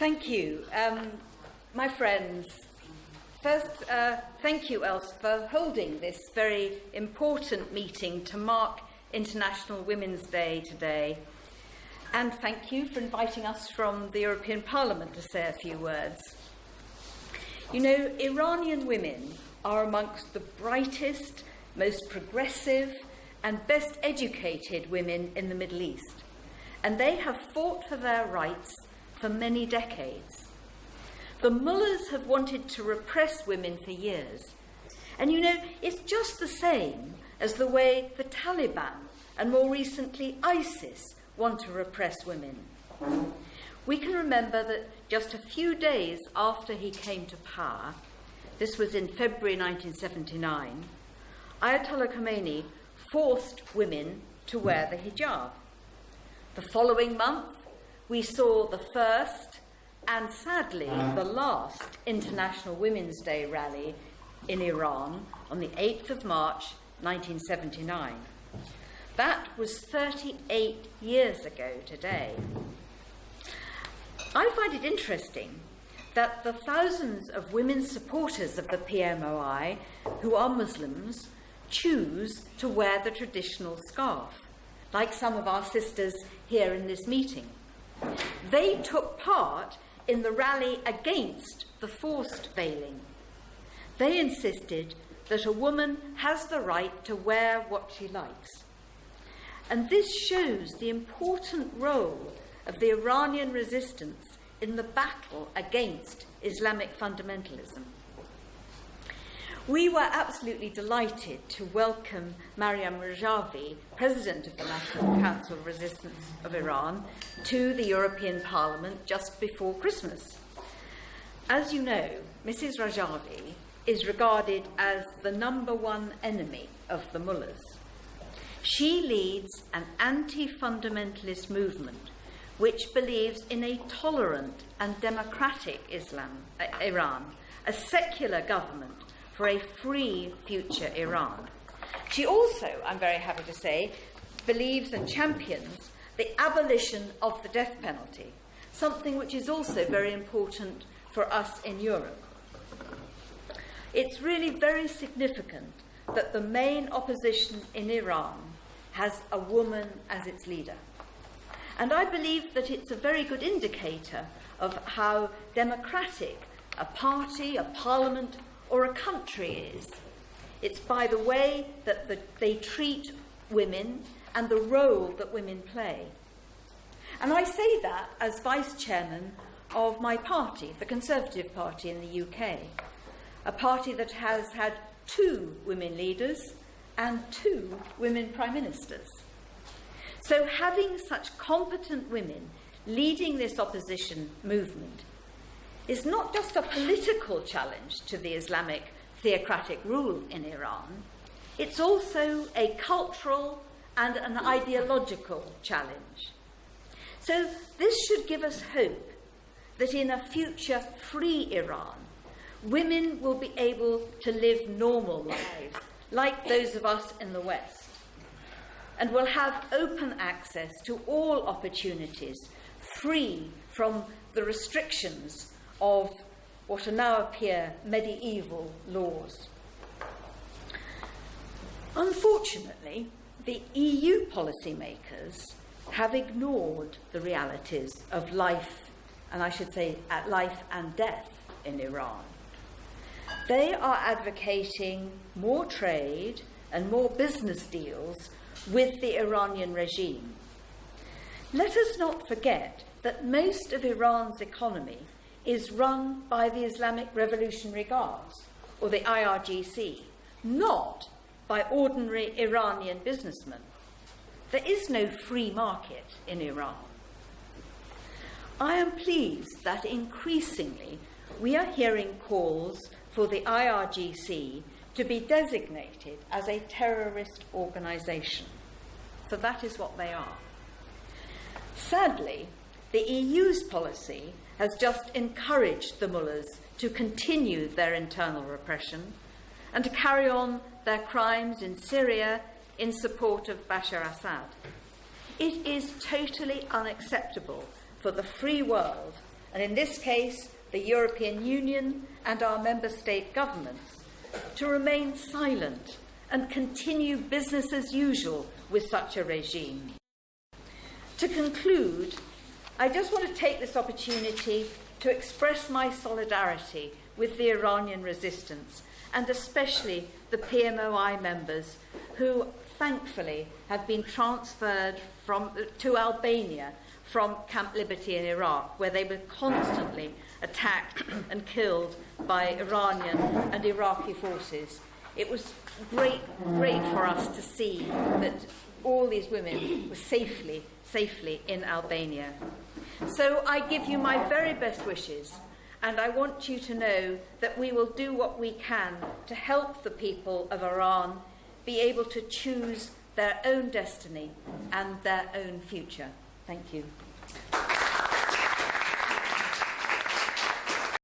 Thank you. My friends, first, thank you, Els, for holding this very important meeting to mark International Women's Day today. And thank you for inviting us from the European Parliament to say a few words. You know, Iranian women are amongst the brightest, most progressive, and best educated women in the Middle East. And they have fought for their rights for many decades. The mullahs have wanted to repress women for years. And you know, it's just the same as the way the Taliban and more recently ISIS want to repress women. We can remember that just a few days after he came to power, this was in February 1979, Ayatollah Khomeini forced women to wear the hijab. The following month, we saw the first and sadly the last International Women's Day rally in Iran on the 8th of March 1979. That was 38 years ago today. I find it interesting that the thousands of women supporters of the PMOI who are Muslims choose to wear the traditional scarf, like some of our sisters here in this meeting. They took part in the rally against the forced veiling. They insisted that a woman has the right to wear what she likes. And this shows the important role of the Iranian resistance in the battle against Islamic fundamentalism. We were absolutely delighted to welcome Maryam Rajavi, President of the National Council of Resistance of Iran, to the European Parliament just before Christmas. As you know, Mrs. Rajavi is regarded as the #1 enemy of the mullahs. She leads an anti-fundamentalist movement which believes in a tolerant and democratic Iran, a secular government for a free future Iran. She also, I'm very happy to say, believes and champions the abolition of the death penalty, something which is also very important for us in Europe. It's really very significant that the main opposition in Iran has a woman as its leader. And I believe that it's a very good indicator of how democratic a party, a parliament, or a country is. It's by the way that they treat women and the role that women play. And I say that as vice chairman of my party, the Conservative Party in the UK, a party that has had 2 women leaders and 2 women prime ministers. So having such competent women leading this opposition movement is not just a political challenge to the Islamic theocratic rule in Iran, it's also a cultural and an ideological challenge. So this should give us hope that in a future free Iran, women will be able to live normal lives like those of us in the West, and will have open access to all opportunities, free from the restrictions of what are now appear medieval laws. Unfortunately, the EU policymakers have ignored the realities of life, and I should say life and death in Iran. They are advocating more trade and more business deals with the Iranian regime. Let us not forget that most of Iran's economy is run by the Islamic Revolutionary Guards, or the IRGC, not by ordinary Iranian businessmen. There is no free market in Iran. I am pleased that increasingly we are hearing calls for the IRGC to be designated as a terrorist organisation. So that is what they are. Sadly, the EU's policy has just encouraged the mullahs to continue their internal repression and to carry on their crimes in Syria in support of Bashar Assad. It is totally unacceptable for the free world and in this case, the European Union and our member state governments, to remain silent and continue business as usual with such a regime. To conclude, I just want to take this opportunity to express my solidarity with the Iranian resistance, and especially the PMOI members who thankfully have been transferred to Albania from Camp Liberty in Iraq, where they were constantly attacked and killed by Iranian and Iraqi forces. It was great for us to see that all these women were safely in Albania. So I give you my very best wishes, and I want you to know that we will do what we can to help the people of Iran be able to choose their own destiny and their own future. Thank you.